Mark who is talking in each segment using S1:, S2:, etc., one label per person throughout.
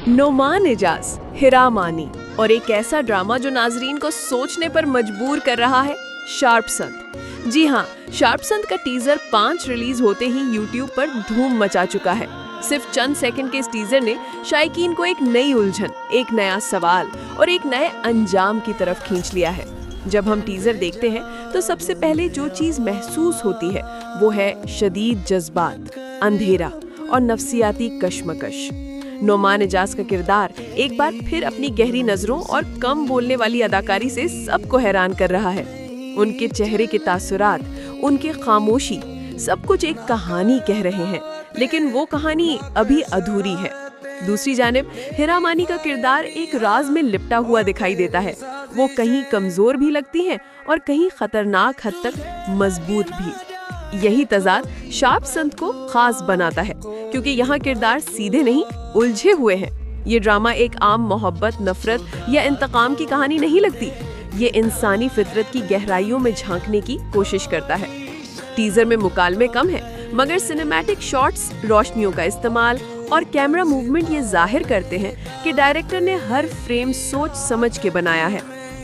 S1: नोमान एजाज, हिरा मानी और एक ऐसा ड्रामा जो नाजरीन को सोचने पर मजबूर कर रहा है, शार्प संत। जी हाँ, शार्प संत का टीजर 5 रिलीज होते ही यूट्यूब पर धूम मचा चुका है। सिर्फ चंद सेकंड के इस टीजर ने शायकीन को एक नई उलझन, एक नया सवाल और एक नए अंजाम की तरफ खींच लिया है। जब हम टीजर देखते हैं तो सबसे पहले जो चीज महसूस होती है वो है शदीद जज्बात, अंधेरा और नफ्सियाती कश्मकश। नोमान एजाज का किरदार एक बार फिर अपनी गहरी नजरों और कम बोलने वाली अदाकारी से सबको हैरान कर रहा है। उनके चेहरे के तासुरात, उनकी खामोशी, सब कुछ एक कहानी कह रहे हैं, लेकिन वो कहानी अभी अधूरी है। दूसरी जानिब हिरा मानी का किरदार एक राज में लिपटा हुआ दिखाई देता है। वो कहीं कमजोर भी लगती है और कहीं खतरनाक हद तक मजबूत भी। यही तजाद शार्प संत को खास बनाता है, क्योंकि यहाँ किरदार सीधे नहीं, उलझे हुए हैं। ये ड्रामा एक आम मोहब्बत, नफरत या इंतकाम की कहानी नहीं लगती। ये इंसानी फितरत की गहराइयों में झांकने की कोशिश करता है। टीजर में मुकालमे कम है, मगर सिनेमैटिक शॉट्स, रोशनियों का इस्तेमाल और कैमरा मूवमेंट ये जाहिर करते हैं कि डायरेक्टर ने हर फ्रेम सोच समझ के बनाया है।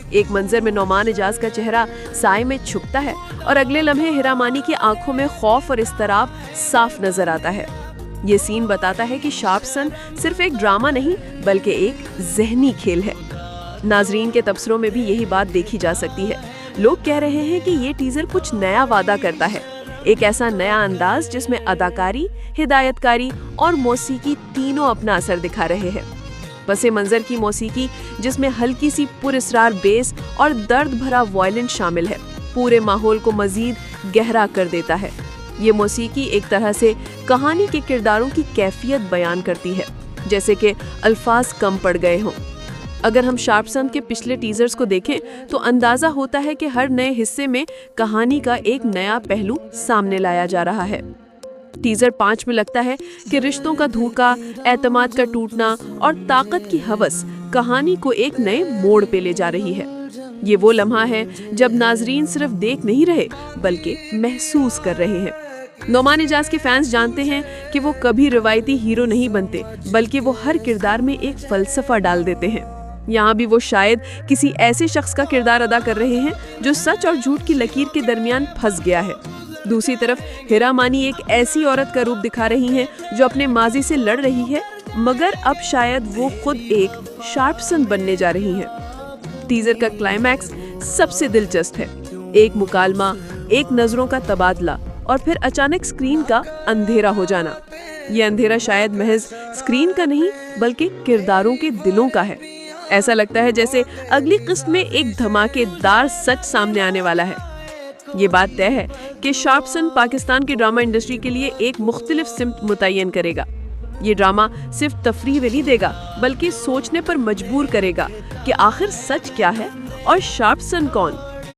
S1: एक मंजर में नोमान एजाज का चेहरा साए में छुपता है और अगले लम्हे हिरा मानी की आंखों में खौफ और इस्तराब साफ नजर आता है। ये सीन बताता है कि शार्प संत सिर्फ एक ड्रामा नहीं, बल्कि एक ज़हनी खेल है। नाजरीन के तबसरों में भी यही बात देखी जा सकती है। लोग कह रहे हैं कि ये टीजर कुछ नया वादा करता है, एक ऐसा नया अंदाज जिसमें अदाकारी, हिदायतकारी और मौसीकी तीनों अपना असर दिखा रहे हैं। पसे मंजर की मौसीकी, जिसमें हल्की सी पुरअसरार बेस और दर्द भरा वायलिन शामिल है, पूरे माहौल को मजीद गहरा कर देता है। ये मौसीकी एक तरह से कहानी के किरदारों की कैफियत बयान करती है, जैसे कि अल्फाज कम पड़ गए हों। अगर हम शार्प संत के पिछले टीजर्स को देखें तो अंदाजा होता है कि हर नए हिस्से में कहानी का एक नया पहलू सामने लाया जा रहा है। टीजर 5 में लगता है कि रिश्तों का धोखा, एतमाद का टूटना और ताकत की हवस कहानी को एक नए मोड़ पे ले जा रही है। ये वो लम्हा है जब नाजरीन सिर्फ देख नहीं रहे, बल्कि महसूस कर रहे हैं। नोमान एजाज के फैंस जानते हैं कि वो कभी रिवायती हीरो नहीं बनते, बल्कि वो हर किरदार में एक फलसफा डाल देते हैं। यहाँ भी वो शायद किसी ऐसे शख्स का किरदार अदा कर रहे हैं जो सच और झूठ की लकीर के दरमियान फंस गया है। दूसरी तरफ हिरा मानी एक ऐसी औरत का रूप दिखा रही हैं जो अपने माजी से लड़ रही है, मगर अब शायद वो खुद एक शार्प संत बनने जा रही हैं। टीजर का क्लाइमैक्स सबसे दिलचस्प है। एक मुकालमा, एक नजरों का तबादला और फिर अचानक स्क्रीन का अंधेरा हो जाना। ये अंधेरा शायद महज स्क्रीन का नहीं, बल्कि किरदारों के दिलों का है। ऐसा लगता है जैसे अगली किस्त में एक धमाकेदार सच सामने आने वाला है। ये बात तय है कि शार्प संत पाकिस्तान की ड्रामा इंडस्ट्री के लिए एक मुख्तलिफ सिमत मुतय्यन करेगा। ये ड्रामा सिर्फ तफरीह नहीं देगा, बल्कि सोचने पर मजबूर करेगा कि आखिर सच क्या है और शार्प संत कौन।